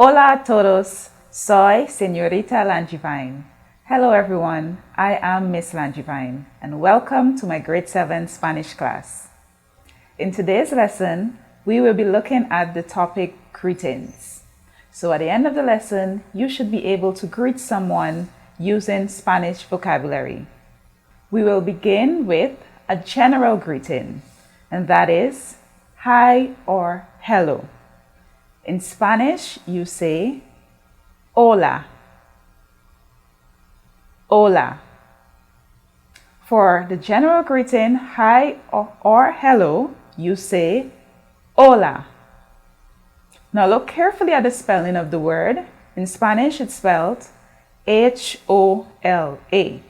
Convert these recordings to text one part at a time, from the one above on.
Hola a todos, soy Señorita Langevine. Hello everyone, I am Miss Langevine and welcome to my grade 7 Spanish class. In today's lesson, we will be looking at the topic greetings. So at the end of the lesson, you should be able to greet someone using Spanish vocabulary. We will begin with a general greeting, and that is hi or hello. In Spanish, you say hola, hola. For the general greeting, hi or hello, you say hola. Now look carefully at the spelling of the word. In Spanish, it's spelled H-O-L-A.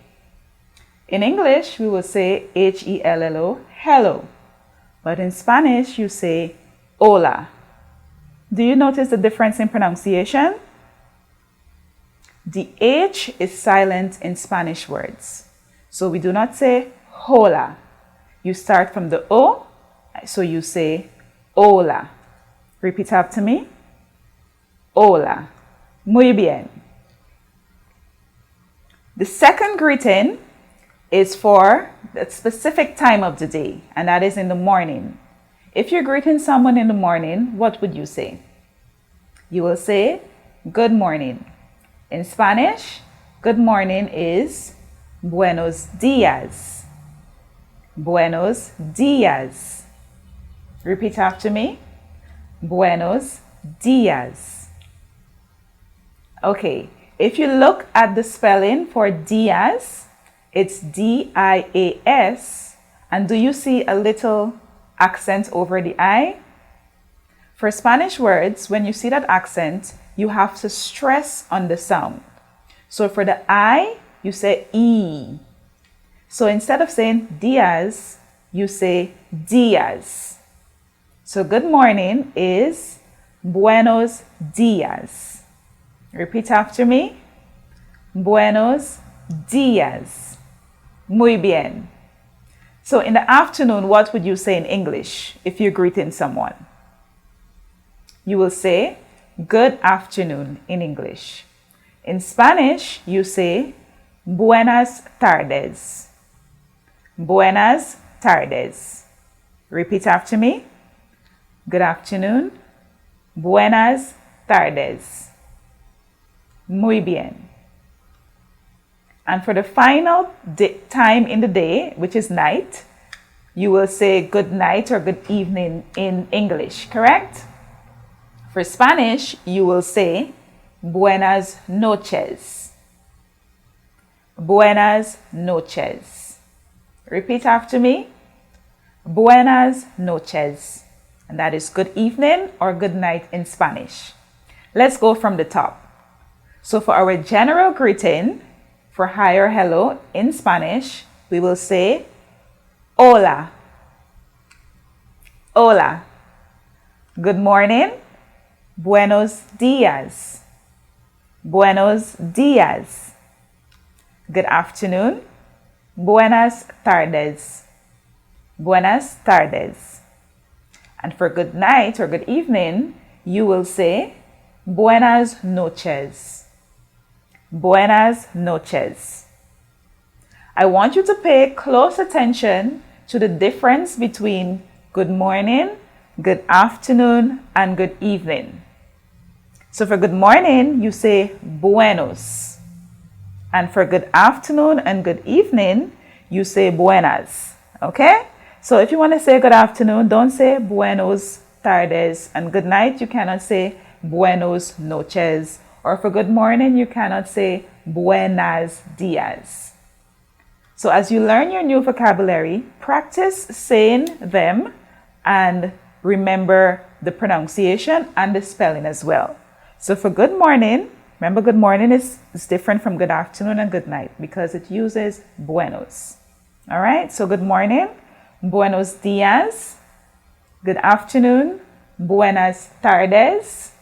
In English, we will say H-E-L-L-O, hello. But in Spanish, you say hola. Do you notice the difference in pronunciation? The H is silent in Spanish words. So we do not say hola. You start from the O, so you say hola. Repeat after me. Hola. Muy bien. The second greeting is for the specific time of the day, and that is in the morning. If you're greeting someone in the morning, what would you say? You will say, good morning. In Spanish, good morning is buenos días. Buenos días. Repeat after me. Buenos días. Okay, if you look at the spelling for días, it's D-I-A-S. And do you see a little accent over the I? For Spanish words, when you see that accent, you have to stress on the sound. So for the I, you say E. So instead of saying días, you say días. So good morning is buenos días. Repeat after me. Buenos días. Muy bien. So in the afternoon, what would you say in English if you're greeting someone? You will say good afternoon in English. In Spanish, you say buenas tardes. Buenas tardes. Repeat after me. Good afternoon. Buenas tardes. Muy bien. And for the final time in the day, which is night, you will say good night or good evening in English, correct? For Spanish, you will say buenas noches. Buenas noches. Repeat after me. Buenas noches. And that is good evening or good night in Spanish. Let's go from the top. So for our general greeting, for hi or hello in Spanish, we will say hola. Hola. Good morning. Buenos días. Buenos días. Good afternoon. Buenas tardes. Buenas tardes. And for good night or good evening, you will say buenas noches. Buenas noches. I want you to pay close attention to the difference between good morning, good afternoon, and good evening. So for good morning, you say buenos. And for good afternoon and good evening, you say buenas. Okay? So if you want to say good afternoon, don't say buenos tardes. And good night, you cannot say buenos noches. Or for good morning, you cannot say buenas dias. So as you learn your new vocabulary, practice saying them and remember the pronunciation and the spelling as well. So for good morning, remember good morning is different from good afternoon and good night because it uses buenos. All right, so good morning, buenos dias. Good afternoon, buenas tardes.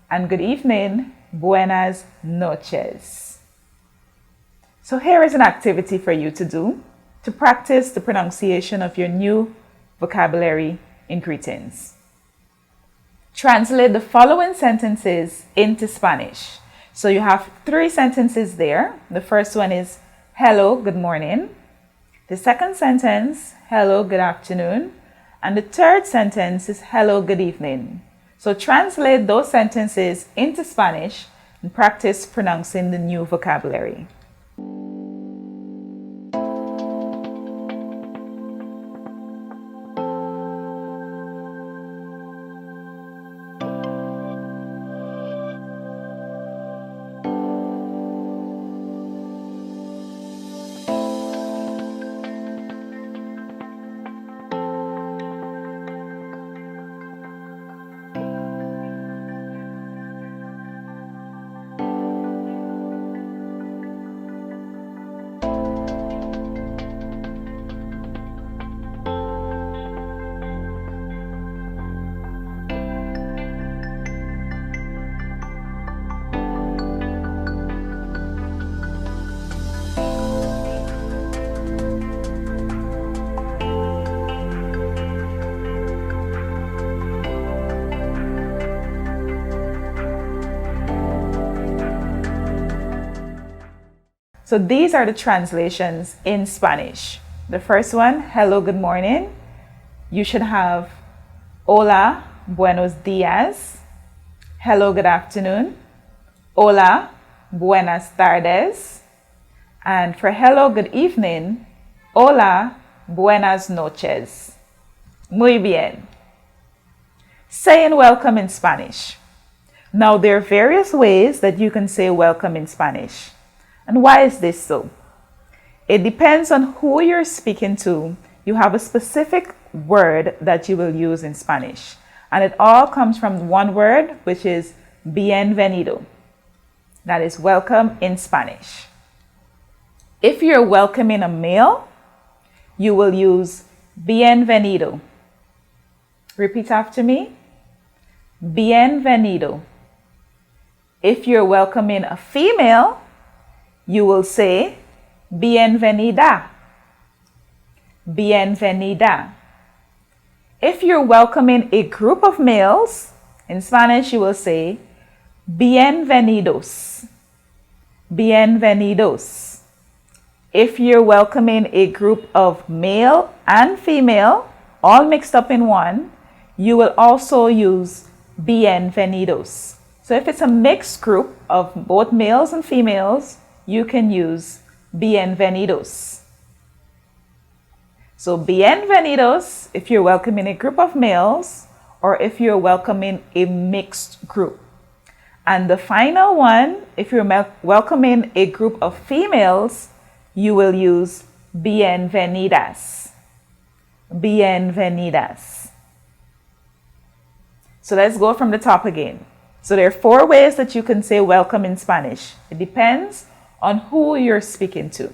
And good evening, buenas noches. So here is an activity for you to do to practice the pronunciation of your new vocabulary in greetings. Translate the following sentences into Spanish. So you have 3 sentences there. The first one is hello, good morning. The second sentence, hello, good afternoon. And the third sentence is hello, good evening. So translate those sentences into Spanish and practice pronouncing the new vocabulary. So these are the translations in Spanish. The first one, hello, good morning. You should have hola, buenos dias. Hello, good afternoon. Hola, buenas tardes. And for hello, good evening, hola, buenas noches. Muy bien. Saying welcome in Spanish. Now, there are various ways that you can say welcome in Spanish. And why is this so? It depends on who you're speaking to. You have a specific word that you will use in Spanish. And it all comes from one word, which is bienvenido. That is welcome in Spanish. If you're welcoming a male, you will use bienvenido. Repeat after me. Bienvenido. If you're welcoming a female, you will say bienvenida. Bienvenida. If you're welcoming a group of males, in Spanish you will say bienvenidos. Bienvenidos. If you're welcoming a group of male and female, all mixed up in one, you will also use bienvenidos. So if it's a mixed group of both males and females, you can use bienvenidos. So bienvenidos if you're welcoming a group of males or if you're welcoming a mixed group. And the final one, if you're welcoming a group of females, you will use bienvenidas. Bienvenidas. So let's go from the top again. So there are 4 ways that you can say welcome in Spanish. It depends on who you're speaking to.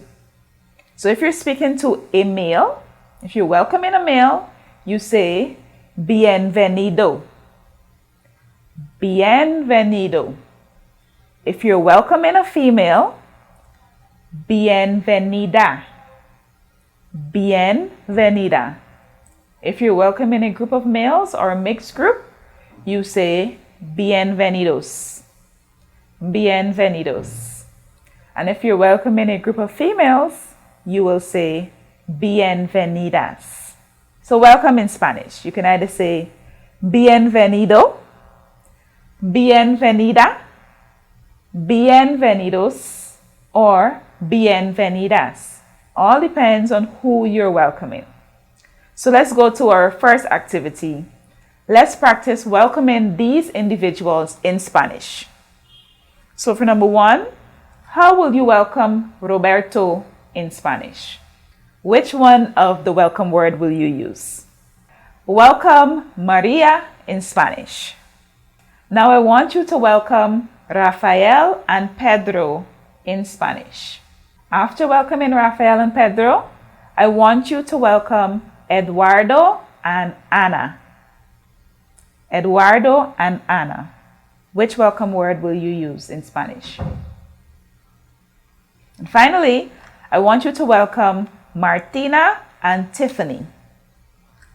So if you're speaking to a male, if you're welcoming a male, you say bienvenido. Bienvenido. If you're welcoming a female, bienvenida. Bienvenida. If you're welcoming a group of males or a mixed group, you say bienvenidos. Bienvenidos. And if you're welcoming a group of females, you will say bienvenidas. So welcome in Spanish. You can either say bienvenido, bienvenida, bienvenidos, or bienvenidas. All depends on who you're welcoming. So let's go to our first activity. Let's practice welcoming these individuals in Spanish. So for number 1, how will you welcome Roberto in Spanish? Which one of the welcome word will you use? Welcome Maria in Spanish. Now I want you to welcome Rafael and Pedro in Spanish. After welcoming Rafael and Pedro, I want you to welcome Eduardo and Ana. Eduardo and Ana. Which welcome word will you use in Spanish? And finally, I want you to welcome Martina and Tiffany.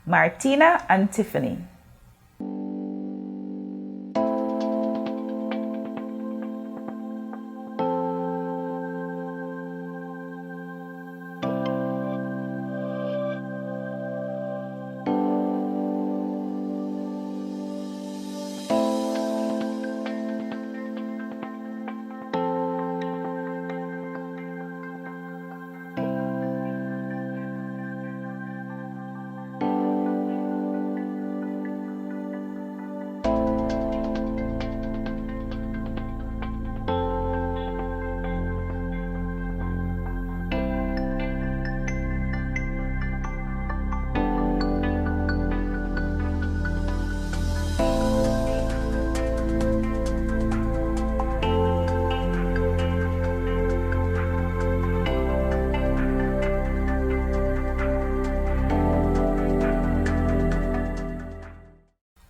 Martina and Tiffany.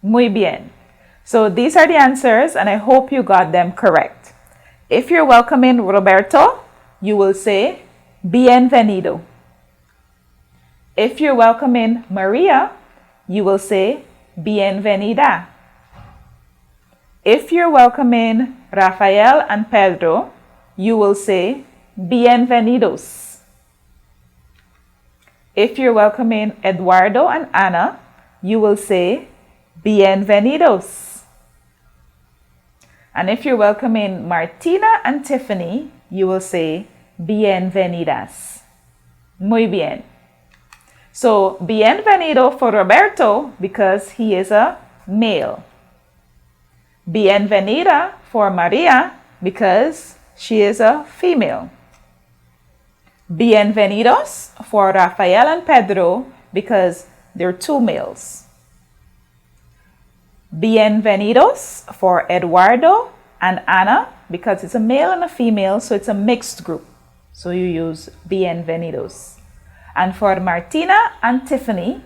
Muy bien. So these are the answers, and I hope you got them correct. If you're welcoming Roberto, you will say bienvenido. If you're welcoming Maria, you will say bienvenida. If you're welcoming Rafael and Pedro, you will say bienvenidos. If you're welcoming Eduardo and Ana, you will say bienvenidos. And if you're welcoming Martina and Tiffany, you will say bienvenidas. Muy bien. So, bienvenido for Roberto because he is a male. Bienvenida for Maria because she is a female. Bienvenidos for Rafael and Pedro because they're two males. Bienvenidos for Eduardo and Ana because it's a male and a female, so it's a mixed group. So you use bienvenidos. And for Martina and Tiffany,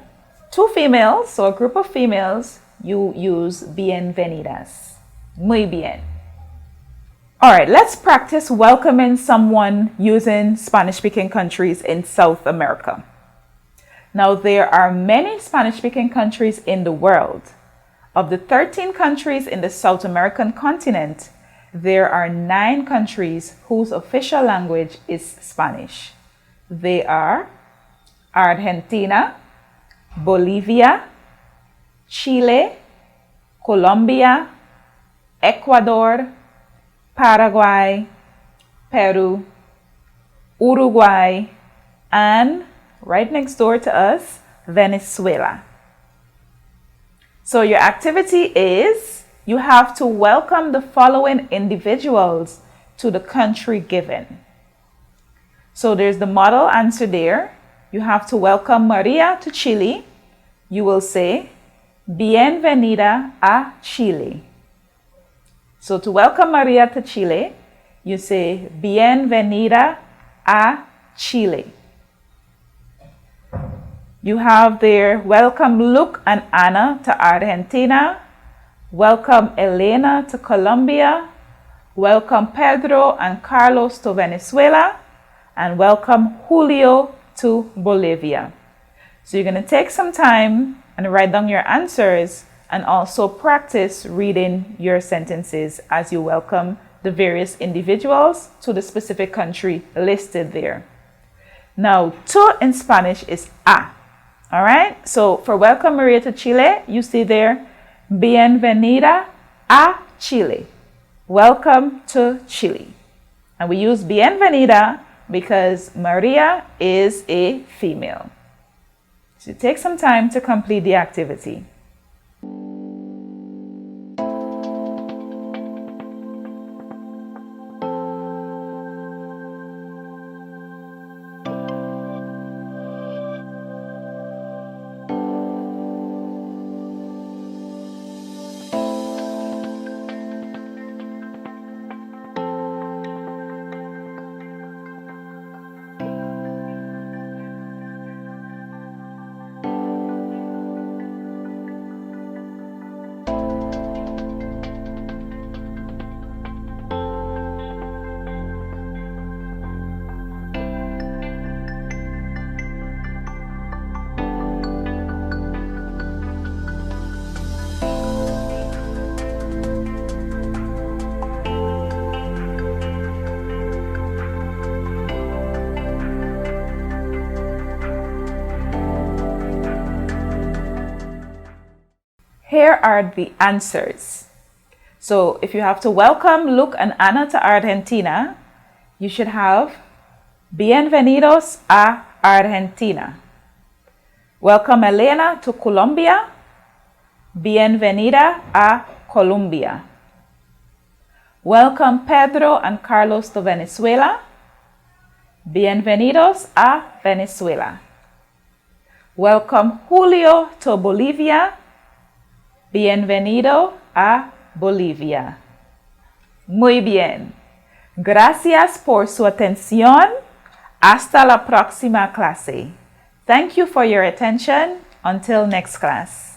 two females, so a group of females, you use bienvenidas. Muy bien. All right, let's practice welcoming someone using Spanish-speaking countries in South America. Now, there are many Spanish-speaking countries in the world. Of the 13 countries in the South American continent, there are 9 countries whose official language is Spanish. They are Argentina, Bolivia, Chile, Colombia, Ecuador, Paraguay, Peru, Uruguay, and right next door to us, Venezuela. So your activity is you have to welcome the following individuals to the country given. So there's the model answer there. You have to welcome Maria to Chile. You will say, bienvenida a Chile. So to welcome Maria to Chile, you say, bienvenida a Chile. You have there, welcome Luke and Ana to Argentina. Welcome Elena to Colombia. Welcome Pedro and Carlos to Venezuela. And welcome Julio to Bolivia. So you're going to take some time and write down your answers and also practice reading your sentences as you welcome the various individuals to the specific country listed there. Now, to in Spanish is a. All right, so for welcome Maria to Chile, you see there, bienvenida a Chile. Welcome to Chile. And we use bienvenida because Maria is a female. So take some time to complete the activity. Here are the answers. So if you have to welcome Luke and Anna to Argentina, you should have Bienvenidos a Argentina. Welcome Elena to Colombia. Bienvenida a Colombia. Welcome Pedro and Carlos to Venezuela. Bienvenidos a Venezuela. Welcome Julio to Bolivia. Bienvenido a Bolivia. Muy bien. Gracias por su atención. Hasta la próxima clase. Thank you for your attention. Until next class.